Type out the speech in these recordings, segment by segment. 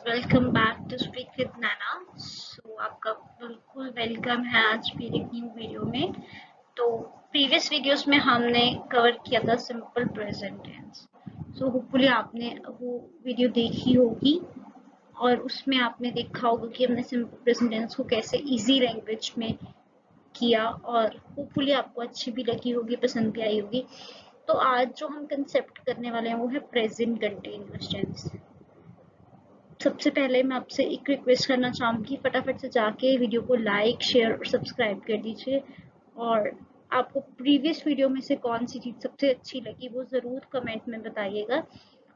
Welcome back to speak with Naina. आपका बिल्कुल welcome है आज मेरे न्यू वीडियो में। तो प्रीवियस वीडियोस में हमने कवर किया था सिंपल प्रेजेंट टेंस। होपफुली आपने वो वीडियो देखी होगी और उसमें आपने देखा होगा कि हमने सिंपल प्रेजेंट टेंस को कैसे इजी लैंग्वेज में किया और होपफुली आपको अच्छी भी लगी होगी, पसंद भी आई होगी। तो आज जो हम कंसेप्ट करने वाले हैं वो है प्रेजेंट कंटिन्यूअस टेंस। सबसे पहले मैं आपसे एक रिक्वेस्ट करना चाहूँगी, फटाफट से जाके वीडियो को लाइक, शेयर और सब्सक्राइब कर दीजिए। और आपको प्रीवियस वीडियो में से कौन सी चीज़ सबसे अच्छी लगी वो ज़रूर कमेंट में बताइएगा।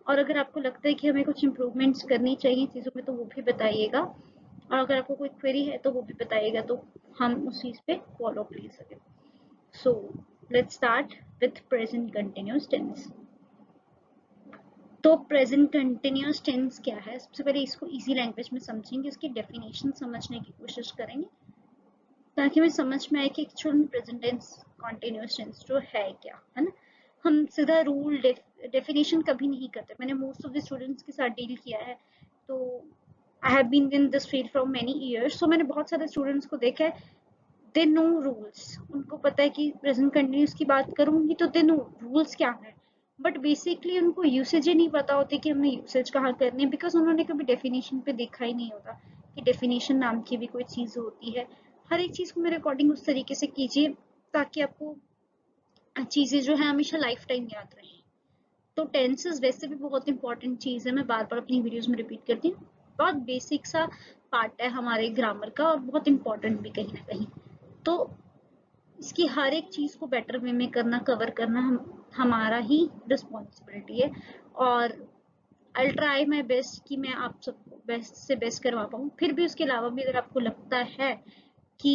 और अगर आपको लगता है कि हमें कुछ इम्प्रूवमेंट्स करनी चाहिए चीज़ों में तो वो भी बताइएगा। और अगर आपको कोई क्वेरी है तो वो भी बताइएगा, तो हम उस चीज़ पे फॉलो अप ले सकें। So let's start with present continuous tense. तो प्रेजेंट कंटिन्यूअस टेंस क्या है, सबसे पहले इसको इजी लैंग्वेज में समझेंगे, इसकी डेफिनेशन समझने की कोशिश करेंगे ताकि हमें समझ में आए कि एक्चुअल में प्रेजेंट टेंस कंटिन्यूअस टेंस जो है क्या है ना। हम सीधा रूल डेफिनेशन कभी नहीं करते। मैंने मोस्ट ऑफ द स्टूडेंट्स के साथ डील किया है, तो I have been in this field from many years. So मैंने बहुत सारे स्टूडेंट्स को देखा है, दे नो रूल्स। उनको पता है कि प्रेजेंट कंटिन्यूअस की बात करूंगी तो दे नो रूल्स क्या है, बट बेसिकली उनको यूसेज ही नहीं पता होती कि हमने यूसेज कहाँ करनी है, बिकॉज उन्होंने कभी डेफिनेशन पे देखा ही नहीं होता कि डेफिनेशन नाम की भी कोई चीज़ होती है। हर एक चीज़ को मेरे अकॉर्डिंग उस तरीके से कीजिए ताकि आपको चीज़ें जो है हमेशा लाइफ टाइम याद रहें। तो टेंसेस वैसे भी बहुत इंपॉर्टेंट चीज़ है, मैं बार बार अपनी वीडियोस में रिपीट करती हूँ। बहुत बेसिक सा पार्ट है हमारे ग्रामर का और बहुत इंपॉर्टेंट भी कहीं ना कहीं। तो इसकी हर एक चीज़ को बेटर वे में करना, कवर करना हमारा ही रिस्पॉन्सिबिलिटी है। और आई ट्राई माई बेस्ट कि मैं आप सबको बेस्ट से बेस्ट करवा पाऊँ। फिर भी उसके अलावा भी अगर आपको लगता है कि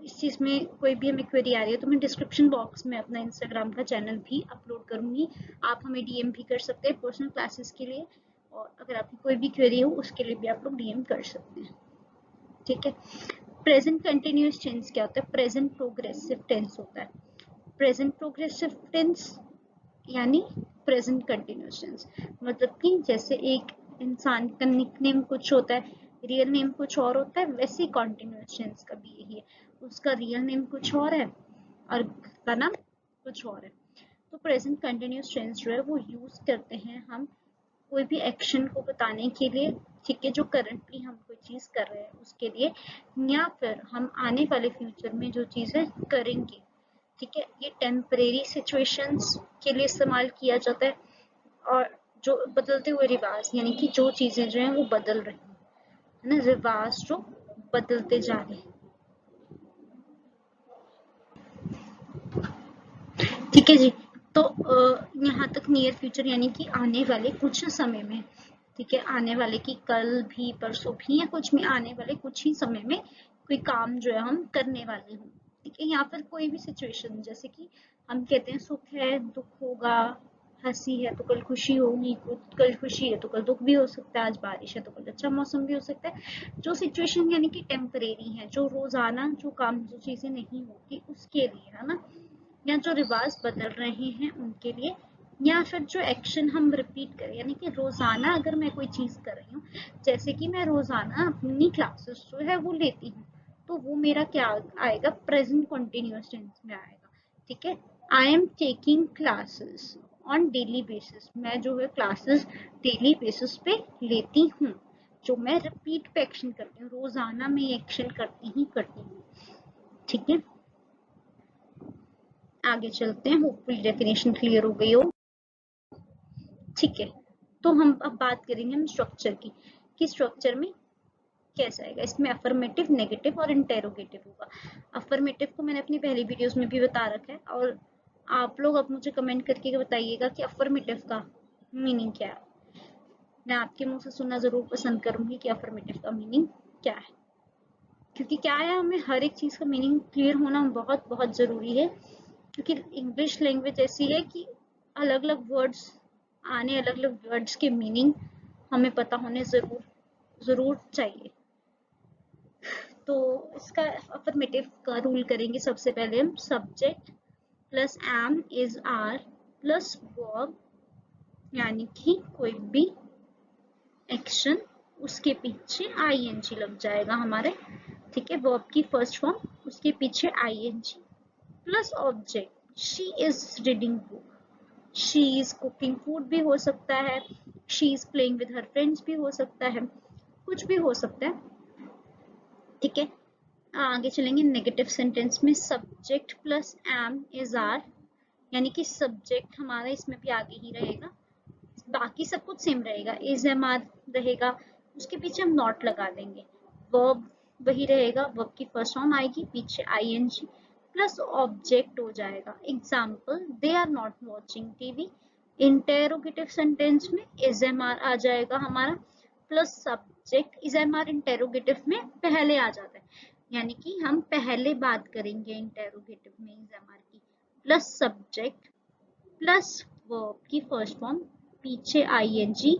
इस चीज़ में कोई भी हमें क्वेरी आ रही है तो मैं डिस्क्रिप्शन बॉक्स में अपना इंस्टाग्राम का चैनल भी अपलोड करूँगी। आप हमें डीएम भी कर सकते हैं पर्सनल क्लासेस के लिए, और अगर आपकी कोई भी क्वेरी हो उसके लिए भी आप लोग डीएम कर सकते हैं। ठीक है। प्रेजेंट कंटिन्यूअस टेंस क्या होता है? प्रेजेंट प्रोग्रेसिव टेंस होता है। प्रेजेंट प्रोग्रेसिव टेंस यानी प्रेजेंट कंटिन्यूअस टेंस, मतलब कि जैसे एक इंसान का निकनेम कुछ होता है, रियल नेम कुछ और होता है, वैसे कंटिन्यूअस टेंस का भी यही है। उसका रियल नेम कुछ और है और उसका नाम कुछ और है। तो प्रेजेंट कंटिन्यूअस टेंस जो है वो यूज करते हैं हम कोई भी एक्शन को बताने के लिए, ठीक है, जो करंटली हम कोई चीज कर रहे हैं उसके लिए, या फिर हम आने वाले फ्यूचर में जो चीजें करेंगे। ठीक है, ये टेम्परेरी सिचुएशंस के लिए इस्तेमाल किया जाता है। और जो बदलते हुए रिवाज, यानी कि जो चीजें जो हैं वो बदल रही है ना, रिवाज जो बदलते जा रहे हैं। ठीक है जी। तो यहाँ तक नियर फ्यूचर यानी कि आने वाले कुछ समय में, ठीक है, आने वाले की कल भी, परसों भी, या कुछ में आने वाले कुछ ही समय में कोई काम जो है हम करने वाले हों। ठीक है, या फिर कोई भी सिचुएशन, जैसे कि हम कहते हैं सुख है, दुख होगा, हंसी है तो कल खुशी होगी, कल खुशी है तो कल दुख भी हो सकता है, आज बारिश है तो कल अच्छा मौसम भी हो सकता है। जो सिचुएशन यानी कि टेम्परेरी है, जो रोजाना जो काम जो चीजें नहीं होती उसके लिए, है ना, या जो रिवाज बदल रहे हैं उनके लिए, या फिर जो एक्शन हम रिपीट करें, यानी कि रोजाना अगर मैं कोई चीज कर रही हूँ, जैसे कि मैं रोजाना अपनी क्लासेस जो है वो लेती हूँ, तो वो मेरा क्या आएगा? प्रेजेंट कंटिन्यूअस टेंस में आएगा। ठीक है, I am taking classes on daily basis. मैं जो है क्लासेस डेली बेसिस पे लेती हूँ, जो मैं रिपीट पे एक्शन करती हूँ, रोजाना में एक्शन करती ही करती हूँ। ठीक है, आगे चलते हैं, होपफुली डेफिनेशन क्लियर हो गई हो। ठीक है, तो हम अब बात करेंगे हम स्ट्रक्चर की, कि स्ट्रक्चर में कैसा आएगा। इसमें अफर्मेटिव, नेगेटिव और इंटेरोगेटिव होगा। अफर्मेटिव को मैंने अपनी पहली वीडियोस में भी बता रखा है, और आप लोग अब मुझे कमेंट करके बताइएगा कि अफर्मेटिव का मीनिंग क्या है। मैं आपके मुंह से सुनना जरूर पसंद करूंगी कि अफर्मेटिव का मीनिंग क्या है, क्योंकि क्या है, हमें हर एक चीज का मीनिंग क्लियर होना बहुत बहुत जरूरी है। क्योंकि इंग्लिश लैंग्वेज ऐसी है कि अलग अलग वर्ड्स आने, अलग अलग वर्ड्स के मीनिंग हमें पता होने जरूर जरूर चाहिए। तो इसका अफर्मेटिव का रूल करेंगे। सबसे पहले हम subject plus am, is, are plus verb, यानी कि कोई भी एक्शन उसके पीछे आईएनजी लग जाएगा हमारे, ठीक है, वर्ब की फर्स्ट फॉर्म, उसके पीछे ING plus object. She is reading book, she is cooking food भी हो सकता है, she is playing with her friends भी हो सकता है, कुछ भी हो सकता है, ठीक है। आगे चलेंगे नेगेटिव सेंटेंस में, subject plus am is are, यानी कि सब्जेक्ट हमारा इसमें भी आगे ही रहेगा, बाकी सब कुछ सेम रहेगा, इज एम आर रहेगा, उसके पीछे हम नॉट लगा देंगे, वर्ब वही रहेगा, वर्ब की फर्स्ट फॉर्म आएगी, पीछे आईएनजी प्लस ऑब्जेक्ट हो जाएगा। Example, they are not watching TV. Interrogative sentence में इज एम आर आ जाएगा हमारा plus subject, is am are interrogative में पहले आ जाता है, यानी कि हम पहले बात करेंगे इंटेरोगेटिव में इज एम आर की, प्लस सब्जेक्ट प्लस वर्ब की फर्स्ट फॉर्म, पीछे ING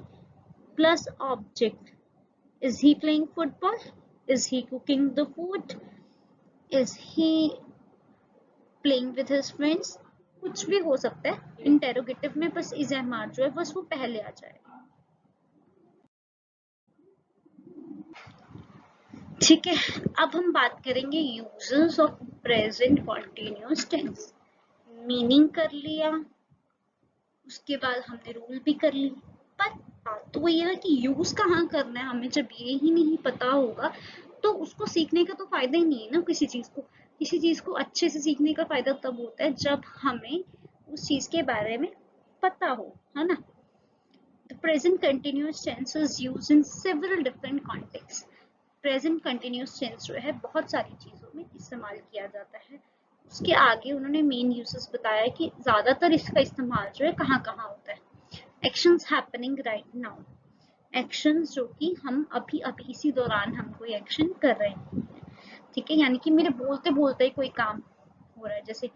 plus object, is he playing football, is he cooking the food, is he playing with his friends, कुछ भी हो सकता है इंटेरोगेटिव में, बस इज एम आर जो है बस वो पहले आ जाएगा, ठीक है। अब हम बात करेंगे uses of present continuous tense. Meaning कर लिया, उसके बाद हमने रूल भी कर ली, पर बात तो ये है कि यूज कहाँ करना है, हमें जब ये ही नहीं पता होगा तो उसको सीखने का तो फायदा ही नहीं है ना। किसी चीज को अच्छे से सीखने का फायदा तब होता है जब हमें उस चीज के बारे में पता हो, है ना। The present continuous tense is used in several different contexts. Present continuous tense जो है बहुत सारी चीजों में इस्तेमाल किया जाता है। उसके आगे उन्होंने मेन यूजेस बताया कि ज्यादातर इसका इस्तेमाल जो है कहाँ कहाँ होता है। Actions happening right now. Actions जो कि हम अभी अभी इसी दौरान हम कोई एक्शन कर रहे हैं, ठीक है, यानी कि मेरे बोलते बोलते ही कोई काम हो रहा है, जैसे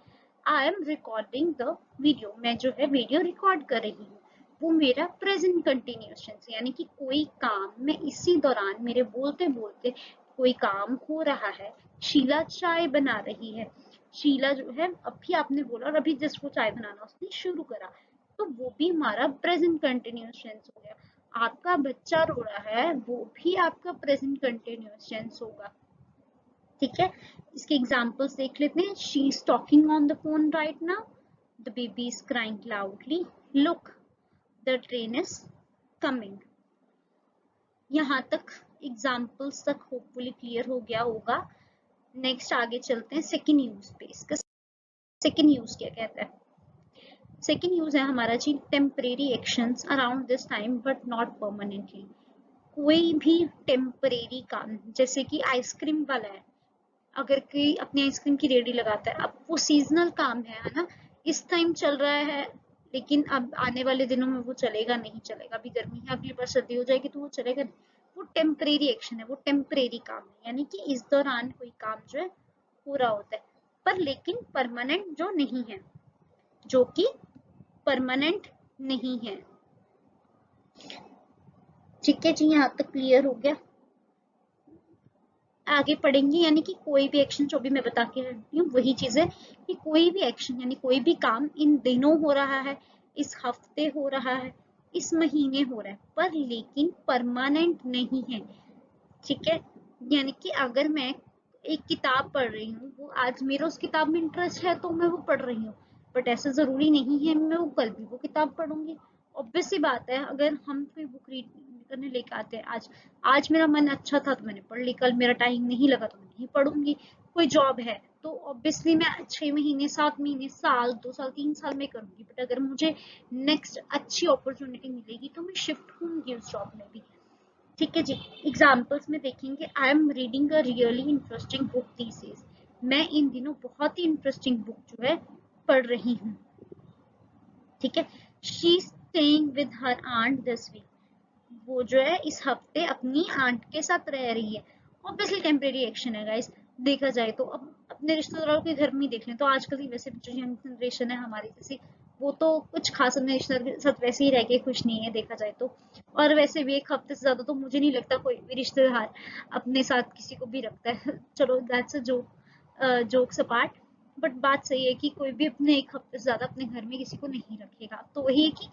I am recording the video, मैं जो है वीडियो रिकॉर्ड कर रही हूँ, वो मेरा प्रेजेंट कंटिन्यूअस टेंस, यानी कि कोई काम मैं इसी दौरान मेरे बोलते बोलते कोई काम हो रहा है। शीला चाय बना रही है, शीला जो है अभी आपने बोला और अभी जस्ट वो चाय बनाना उसने शुरू करा, तो वो भी हमारा प्रेजेंट कंटिन्यूअस टेंस हो गया। आपका बच्चा रो रहा है, वो भी आपका प्रेजेंट कंटिन्यूअस टेंस होगा, ठीक है। इसके एग्जांपल्स देख लेते हैं। She is talking on the phone right now, the baby is crying loudly, look the train is coming. यहाँ तक एग्जांपल्स तक होपफुली क्लियर हो गया होगा। नेक्स्ट आगे चलते हैं सेकंड यूज पे। इसका सेकंड यूज क्या कहता है? सेकंड यूज है हमारा जी, temporary actions around this time but not permanently. कोई भी टेम्परेरी काम, जैसे कि आइसक्रीम वाला है, अगर कोई अपनी आइसक्रीम की रेडी लगाता है, अब वो सीजनल काम है ना, इस टाइम चल रहा है, लेकिन अब आने वाले दिनों में वो चलेगा नहीं चलेगा, अभी गर्मी है अगली बार सर्दी हो जाएगी तो वो चलेगा नहीं, वो टेम्परेरी एक्शन है, वो टेम्परेरी काम है, यानी कि इस दौरान कोई काम जो है पूरा होता है, पर लेकिन परमानेंट जो नहीं है, जो कि परमानेंट नहीं है, ठीक है जी। यहाँ तक क्लियर हो गया। आगे पढ़ेंगे, यानी कि कोई भी एक्शन जो भी मैं बता के रही हूँ वही चीज है कि कोई भी एक्शन यानी कोई भी काम इन दिनों हो रहा है, इस हफ्ते हो रहा है, इस महीने हो रहा है, पर लेकिन परमानेंट नहीं है, ठीक है। यानी कि अगर मैं एक किताब पढ़ रही हूँ, वो आज मेरा उस किताब में इंटरेस्ट है तो मैं वो पढ़ रही हूँ, बट ऐसा जरूरी नहीं है मैं वो कल भी वो किताब पढ़ूंगी। ऑब्वियस सी बात है, अगर हम कोई बुक रीड करने लेके आते हैं, आज आज मेरा मन अच्छा था तो मैंने पढ़ ली, कल मेरा टाइम नहीं लगा तो मैं नहीं पढ़ूंगी। कोई जॉब है तो ऑब्वियसली मैं 6 महीने 7 महीने साल 2 साल 3 साल में करूंगी, बट अगर मुझे नेक्स्ट अच्छी अपॉर्चुनिटी मिलेगी तो मैं शिफ्ट होंगी उस जॉब में भी, ठीक है जी। एग्जाम्पल्स में देखेंगे, I am reading a really interesting book these days, मैं इन दिनों बहुत ही इंटरेस्टिंग बुक जो है पढ़ रही हूँ, ठीक है। She staying with her aunt this week, वो जो है इस हफ्ते अपनी आंट के साथ रह रही है। ऑब्वियसली टेम्परेरी एक्शन है गाइस, देखा जाए तो। अब अपने रिश्तेदारों के घर में देख लें तो आजकल की वैसे जो यंग जनरेशन है हमारी जैसी, वो तो कुछ खास अपने रिश्तेदार के साथ वैसे ही रह के खुश नहीं है देखा जाए तो। और वैसे भी एक हफ्ते से ज्यादा तो मुझे नहीं लगता कोई भी रिश्तेदार अपने साथ किसी को भी रखता है। चलो that's a jokes apart, but बात सही है कि कोई भी अपने एक हफ्ते से ज्यादा अपने घर में किसी को नहीं रखेगा। तो वही है कि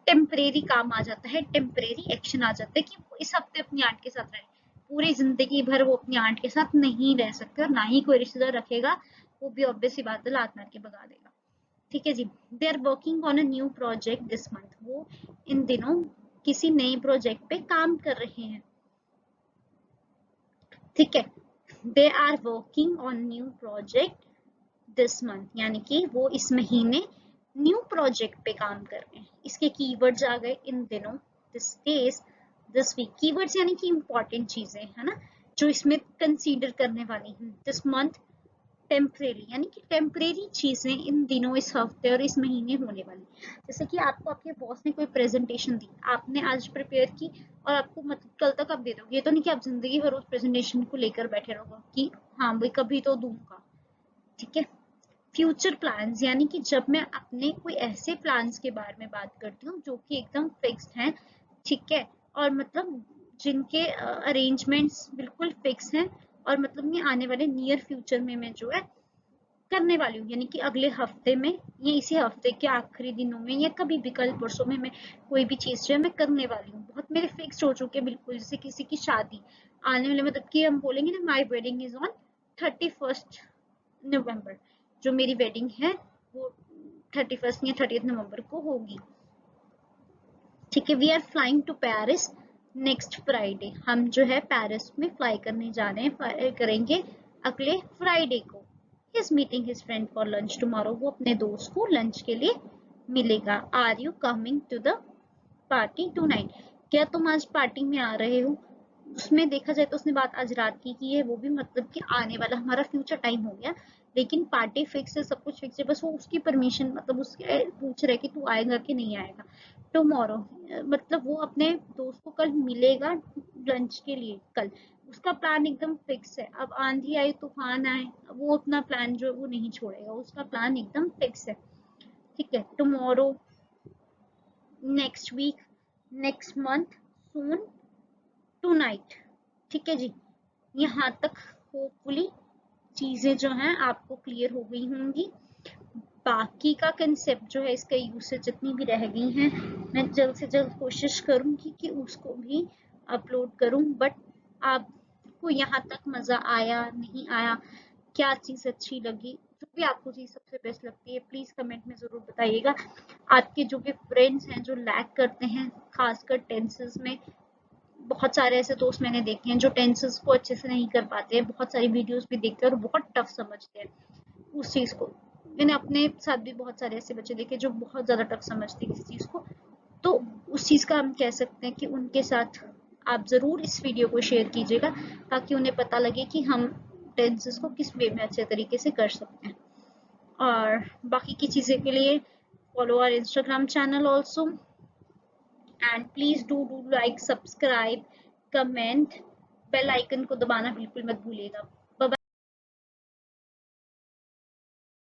टेम्परेरी काम आ जाता है, टेम्परेरी एक्शन आ जाता है कि वो इस हफ्ते अपनी आंट के साथ रहे, पूरी जिंदगी भर वो अपनी आंट के साथ नहीं रह सकते और ना ही कोई रिश्तेदार रखेगा, वो भी ऑब्वियसली बात है लात मार के भगा देगा। ठीक है जी। They are working on a new project this month, वो इन दिनों किसी नए प्रोजेक्ट पे काम कर रहे हैं। ठीक है, they are working on new project this month, यानी कि वो इस महीने न्यू प्रोजेक्ट पे काम कर रहे हैं। इसके कीवर्ड्स आ गए इन दिनों, this days, this week. Keywords यानी कि इंपॉर्टेंट चीजें है ना जो इसमें कंसीडर करने वाली हैं। दिस मंथ, टेम्परेरी यानी कि टेम्परेरी चीजें इन दिनों, इस हफ्ते और इस महीने होने वाली। जैसे कि आपको आपके बॉस ने कोई प्रेजेंटेशन दी, आपने आज प्रिपेयर की और आपको मतलब कल तक आप दे दोगे, ये तो नहीं कि आप जिंदगी भर उस प्रेजेंटेशन को लेकर बैठे रहोगे कि हाँ भाई कभी तो दूंगा। ठीक है। फ्यूचर प्लान्स यानी कि जब मैं अपने कोई ऐसे प्लान्स के बारे में बात करती हूँ जो कि एकदम फिक्स्ड हैं, ठीक है, और मतलब जिनके अरेंजमेंट्स बिल्कुल फिक्स हैं और मतलब ये आने वाले नियर फ्यूचर में मैं जो है करने वाली हूँ, यानी कि अगले हफ्ते में या इसी हफ्ते के आखिरी दिनों में या कभी भी कल परसों में मैं कोई भी चीज जो है मैं करने वाली हूँ। बहुत मेरे फिक्स हो चुके हैं बिल्कुल, जैसे किसी की शादी आने वाले, मतलब कि हम बोलेंगे ना माई वेडिंग इज ऑन 31 नवंबर, जो मेरी वेडिंग है वो 31 या 30 नवंबर को होगी। ठीक है। We are flying to Paris next Friday, हम जो है पेरिस में फ्लाई करने जा रहे हैं, करेंगे अगले फ्राइडे को। He's meeting his friend for lunch tomorrow, वो अपने दोस्त को लंच के लिए मिलेगा। Are you coming to the party tonight, क्या तुम आज पार्टी में आ रहे हो? उसमें देखा जाए तो उसने बात आज रात की है, वो भी मतलब कि आने वाला हमारा फ्यूचर टाइम हो गया, लेकिन पार्टी फिक्स है, सब कुछ फिक्स है, बस वो उसकी परमिशन मतलब उसके पूछ रहे कि तू आएगा कि नहीं आएगा टुमारो, मतलब वो अपने दोस्त को कल मिलेगा लंच के लिए कल, उसका प्लान एकदम फिक्स है। अब आंधी आए तूफान आए वो अपना प्लान जो वो नहीं छोड़ेगा, उसका प्लान एकदम फिक्स है। ठीक है। Tomorrow, next week, next month, soon, tonight. ठीक है जी। यहाँ तक होपफुली चीजें जो हैं आपको क्लियर हो गई होंगी। बाकी का कंसेप्ट जो है, इसका यूसेज जितनी भी रह गई हैं मैं जल्द से जल्द कोशिश करूंगी कि उसको भी अपलोड करूं। बट आपको यहाँ तक मजा आया नहीं आया, क्या चीज अच्छी लगी, जो भी आपको चीज सबसे बेस्ट लगती है प्लीज कमेंट में जरूर बताइएगा। आपके जो भी फ्रेंड्स हैं जो लैग करते हैं खासकर टेंसेस में, बहुत सारे ऐसे दोस्त मैंने देखे हैं जो टेंसेस को अच्छे से नहीं कर पाते हैं, बहुत सारी वीडियोस भी देखते हैं और बहुत टफ समझते हैं उस चीज को। मैंने अपने साथ भी बहुत सारे ऐसे बच्चे देखे जो बहुत ज्यादा टफ समझते हैं किसी चीज को, तो उस चीज का हम कह सकते हैं कि उनके साथ आप जरूर इस वीडियो को शेयर कीजिएगा ताकि उन्हें पता लगे कि हम टेंसेस को किस वे में अच्छे तरीके से कर सकते हैं। और बाकी की चीजें के लिए follow our Instagram channel also, and please do like, subscribe, comment, bell icon को दबाना बिल्कुल मत भूलिएगा।